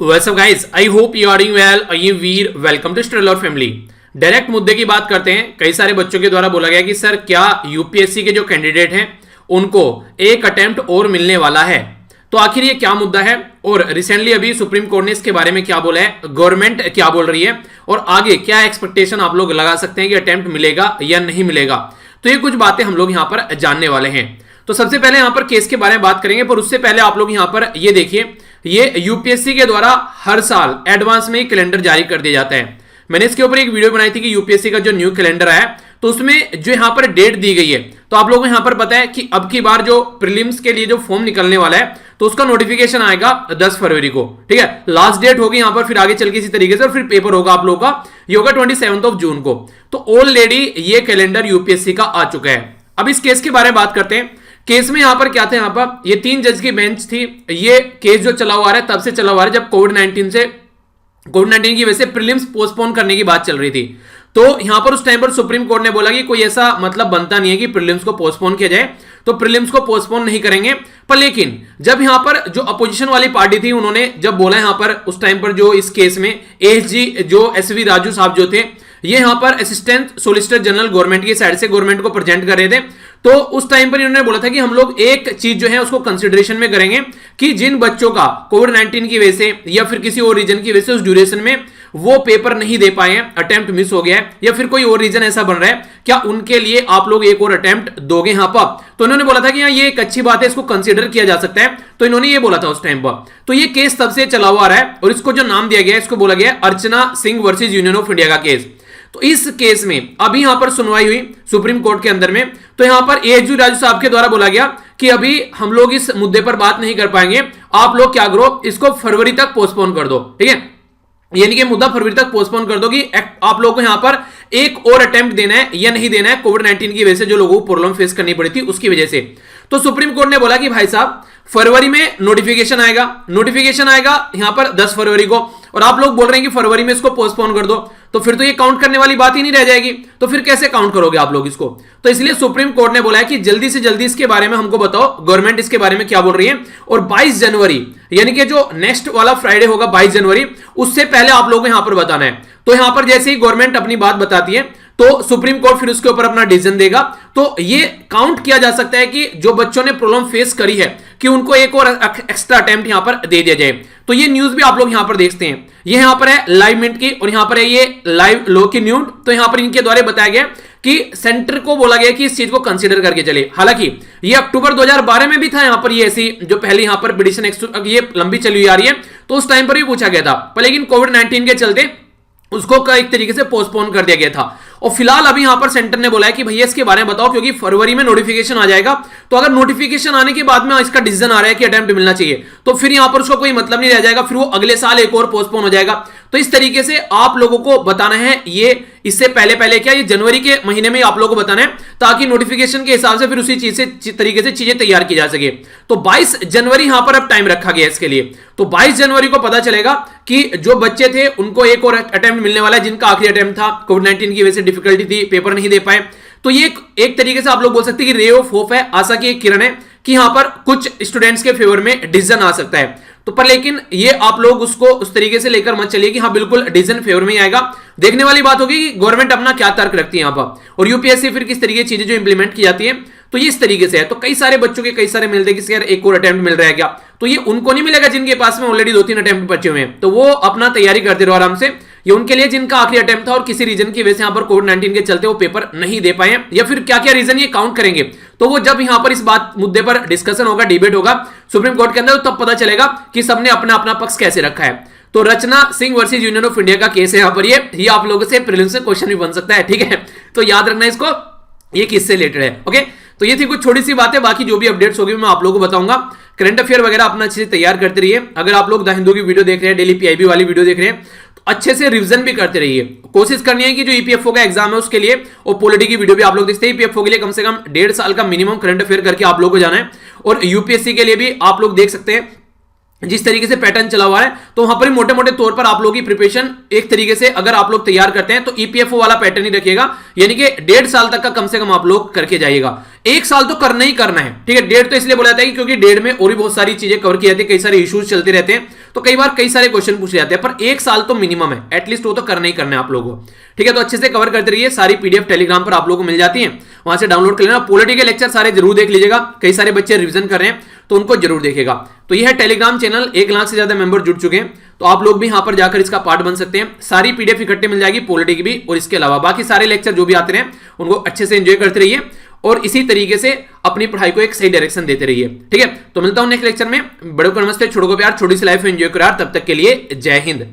What's up guys? I hope you are doing well. I am Veer. Welcome to Stellar Family. Direct मुद्दे की बात करते हैं। कई सारे बच्चों के द्वारा बोला गया कि सर क्या यूपीएससी के जो कैंडिडेट हैं उनको एक अटेम्प्ट और मिलने वाला है, तो आखिर ये क्या मुद्दा है और रिसेंटली अभी सुप्रीम कोर्ट ने इसके बारे में क्या बोला है, गवर्नमेंट क्या बोल रही है और आगे क्या एक्सपेक्टेशन आप लोग लगा सकते हैं कि अटेम्प्ट मिलेगा या नहीं मिलेगा। तो ये कुछ बातें हम लोग यहाँ पर जानने वाले हैं। तो सबसे पहले यहाँ पर केस के बारे में बात करेंगे, पर उससे पहले आप लोग यहाँ पर ये देखिए, ये यूपीएससी के द्वारा हर साल एडवांस में कैलेंडर जारी कर दिया जाता है। मैंने इसके ऊपर एक वीडियो बनाई थी कि यूपीएससी का जो न्यू कैलेंडर आया तो उसमें जो यहाँ पर डेट दी गई है, तो आप लोगों को यहाँ पर पता है कि अब की बार जो प्रीलिम्स के लिए जो फॉर्म निकलने वाला है तो उसका नोटिफिकेशन आएगा 10 फरवरी को, ठीक है। लास्ट डेट होगी यहाँ पर, फिर आगे चल के इसी तरीके से, और फिर पेपर होगा आप लोगों का, ये होगा 27 जून को। तो ऑलरेडी ये कैलेंडर यूपीएससी का आ चुका है। अब इस केस के बारे में बात करते हैं। केस में यहां पर क्या था, यहां पर ये 3 जज की बेंच थी। ये केस जो चला हुआ है तब से चला हुआ है जब कोविड-19 की वजह से प्रीलिम्स पोस्टपोन करने की बात चल रही थी। तो यहां पर उस टाइम पर सुप्रीम कोर्ट ने बोला कि कोई ऐसा मतलब बनता नहीं है कि प्रीलिम्स को पोस्टपोन किया जाए, तो प्रीलिम्स को पोस्टपोन नहीं करेंगे। पर लेकिन जब यहां पर जो अपोजिशन वाली पार्टी थी उन्होंने जब बोला यहां पर उस टाइम पर जो इस केस में एएसजी जो एसवी राजू साहब जो थे, ये यहां पर असिस्टेंट सोलिसिटर जनरल गवर्नमेंट की साइड से गवर्नमेंट को प्रेजेंट कर रहे थे। तो उस टाइम पर इन्होंने बोला था कि हम लोग एक चीज जो है उसको कंसिडरेशन में करेंगे कि जिन बच्चों का कोविड-19 की वजह से या फिर किसी और रीजन की वजह से उस ड्यूरेशन में वो पेपर नहीं दे पाए हैं, अटेम्प्ट मिस हो गया है या फिर कोई और रीजन ऐसा बन रहा है, क्या उनके लिए आप लोग एक और अटेम्प्ट दोगे यहां पर। तो इन्होंने बोला था कि ये एक अच्छी बात है, इसको कंसीडर किया जा सकता है। तो इन्होंने ये बोला था उस टाइम पर। तो ये केस तब से चला हुआ रहा है और इसको जो नाम दिया गया है इसको बोला गया Archana Singh versus union of India का केस। तो इस केस में अभी यहां पर सुनवाई हुई सुप्रीम कोर्ट के अंदर में, तो यहां पर एएसजी राजू साहब के द्वारा बोला गया कि अभी हम लोग इस मुद्दे पर बात नहीं कर पाएंगे, आप लोग क्या करो, इसको फरवरी तक पोस्टपोन कर दो, ठीक है। यानी कि मुद्दा फरवरी तक पोस्टपोन कर दो कि आप लोगों को यहां पर एक और अटेम्प्ट देना है या नहीं देना है, कोविड-19 की वजह से जो लोगों को प्रॉब्लम फेस करनी पड़ी थी उसकी वजह से। तो सुप्रीम कोर्ट ने बोला कि भाई साहब फरवरी में नोटिफिकेशन आएगा यहां पर 10 फरवरी को, और आप लोग बोल रहे हैं कि फरवरी में इसको पोस्टपोन कर दो, तो फिर तो ये काउंट करने वाली बात ही नहीं रह जाएगी। तो फिर कैसे काउंट करोगे आप लोग इसको। तो इसलिए सुप्रीम कोर्ट ने बोला है कि जल्दी से जल्दी इसके बारे में हमको बताओ, गवर्नमेंट इसके बारे में क्या बोल रही है, और 22 जनवरी यानी कि जो नेक्स्ट वाला फ्राइडे होगा 22 जनवरी, उससे पहले आप लोगों को यहां पर बताना है। तो यहां पर जैसे ही गवर्नमेंट अपनी बात बताती है तो सुप्रीम कोर्ट फिर उसके ऊपर अपना डिसीजन देगा। तो ये काउंट किया जा सकता है कि जो बच्चों ने प्रॉब्लम फेस करी है कि उनको एक और एक्स्ट्रा अटेम्प्ट यहां पर दे दिया जाए। तो ये न्यूज भी आप लोग यहां पर देखते हैं, ये यहां पर है लाइव मिनट की और यहां पर है ये लाइव लो की न्यूज। तो यहां पर इनके द्वारा बताया गया कि सेंटर को बोला गया कि इस चीज को कंसीडर करके चले। हालांकि ये अक्टूबर 2012 में भी था यहां पर, ये ऐसी जो पहले यहां पर पिटीशन ये लंबी चली हुई आ रही है, तो उस टाइम पर भी पूछा गया था, पर लेकिन कोविड-19 के चलते उसको एक तरीके से पोस्टपोन कर दिया गया था। और फिलहाल अभी यहां पर सेंटर ने बोला है कि भैया इसके बारे में बताओ, क्योंकि फरवरी में नोटिफिकेशन आ जाएगा। तो अगर नोटिफिकेशन आने के बाद में इसका डिसीजन आ रहा है कि अटेम्प्ट मिलना चाहिए, तो फिर यहां पर उसका कोई मतलब नहीं रह जाएगा, फिर वो अगले साल एक और पोस्टपोन हो जाएगा। तो इस तरीके से आप लोगों को बताना है, ये इससे पहले क्या ये जनवरी के महीने में आप लोगों को बताना है, ताकि नोटिफिकेशन के हिसाब से फिर उसी चीज से तरीके से चीजें तैयार की जा सके। तो 22 जनवरी यहां पर अब टाइम रखा गया इसके लिए। तो 22 जनवरी को पता चलेगा कि जो बच्चे थे उनको एक और अटेम्प्ट मिलने वाला है, जिनका आखिरी अटेम्प्ट था, कोविड-19 की वजह से डिफिकल्टी थी, पेपर नहीं दे पाए। तो ये एक तरीके से आप लोग बोल सकते हैं कि रे ऑफ होप है, आशा की एक किरण है कि यहां पर कुछ स्टूडेंट्स के फेवर में डिसीजन आ सकता है। तो पर लेकिन ये आप लोग उसको उस तरीके से लेकर मत चलिए कि हाँ बिल्कुल डिसीजन फेवर में ही आएगा। देखने वाली बात होगी कि गवर्नमेंट अपना क्या तर्क रखती है यहां पर, और यूपीएससी फिर किस तरीके की चीजें जो इंप्लीमेंट की जाती है। तो ये इस तरीके से है। तो कई सारे बच्चों के कई सारे मिलते हैं कि यार एक और अटेम्प्ट मिल रहा है क्या, तो ये उनको नहीं मिलेगा जिनके पास में ऑलरेडी 2-3 अटेम्प्ट बचे हुए हैं, तो वो अपना तैयारी करते रहो आराम से। ये उनके लिए जिनका आखिरी अटेम्प्ट था और किसी रीजन की वजह से यहां पर कोविड-19 के चलते वो पेपर नहीं दे पाए या फिर क्या क्या रीजन ये काउंट करेंगे, तो वो जब यहां पर इस बात मुद्दे पर डिस्कशन होगा, डिबेट होगा सुप्रीम कोर्ट के अंदर, तब पता चलेगा कि सबने अपना अपना पक्ष कैसे रखा है। तो Rachna Singh versus union of India का केस है यहां पर, ये आप लोगों से प्रीलिम्स से क्वेश्चन भी बन सकता है, ठीक है। तो याद रखना इसको, ये किससे रिलेटेड है, ओके। तो ये थी कुछ छोटी सी बातें, बाकी जो भी अपडेट्स होगी मैं आप लोगों को बताऊंगा। करंट अफेयर वगैरह अपना अच्छे से तैयार करते रहिए। अगर आप लोग द हिंदू की वीडियो देख रहे हैं, डेली पीआईबी वाली वीडियो देख रहे हैं, तो अच्छे से रिवीजन भी करते रहिए। कोशिश करनी है कि जो ईपीएफओ का एग्जाम है उसके लिए, और पॉलिटी की वीडियो भी आप लोग देखते हैं। ईपीएफओ के लिए कम से कम 1.5 साल का मिनिमम करंट अफेयर करके आप लोगों को जाना है, और यूपीएससी के लिए भी आप लोग देख सकते हैं जिस तरीके से पैटर्न चला हुआ है, तो वहां पर मोटे मोटे तौर पर आप लोगों की प्रिपरेशन एक तरीके से अगर आप लोग तैयार करते हैं तो ईपीएफओ वाला पैटर्न ही रखिएगा, यानी कि 1.5 साल तक का कम से कम आप लोग करके जाइएगा। 1 साल तो करना ही करना है, ठीक है। 1.5 तो इसलिए बोला जाता है कि क्योंकि 1.5 में और भी बहुत सारी चीजें कवर की जाती है, कई सारे इश्यूज चलते रहते हैं, तो कई बार कई सारे क्वेश्चन पूछे जाते हैं, पर 1 साल तो मिनिमम है, एटलीस्ट वो तो करना ही करना है आप लोगों को, ठीक है। तो अच्छे से कवर करते रहिए, सारी पीडीएफ टेलीग्राम पर आप लोगों को मिल जाती है, वहां से डाउनलोड कर लेना। पॉलिटी के लेक्चर सारे जरूर देख लीजिएगा, कई सारे बच्चे रिवीजन कर रहे हैं तो उनको जरूर देखेगा। तो यह है टेलीग्राम चैनल, 1 लाख से ज्यादा मेंबर जुड़ चुके हैं, तो आप लोग भी यहां पर जाकर इसका पार्ट बन सकते हैं। सारी पीडीएफ इकट्ठे मिल जाएगी, पॉलिटी की भी, और इसके अलावा बाकी सारे लेक्चर जो भी आते रहे उनको अच्छे से एंजॉय करते रहिए और इसी तरीके से अपनी पढ़ाई को एक सही डायरेक्शन देते रहिए, ठीक है। तो मिलता हूं नेक्स्ट लेक्चर में। बड़ों को नमस्ते, छोटों को प्यार, छोटी सी लाइफ एंजॉय करो यार। तब तक के लिए जय हिंद।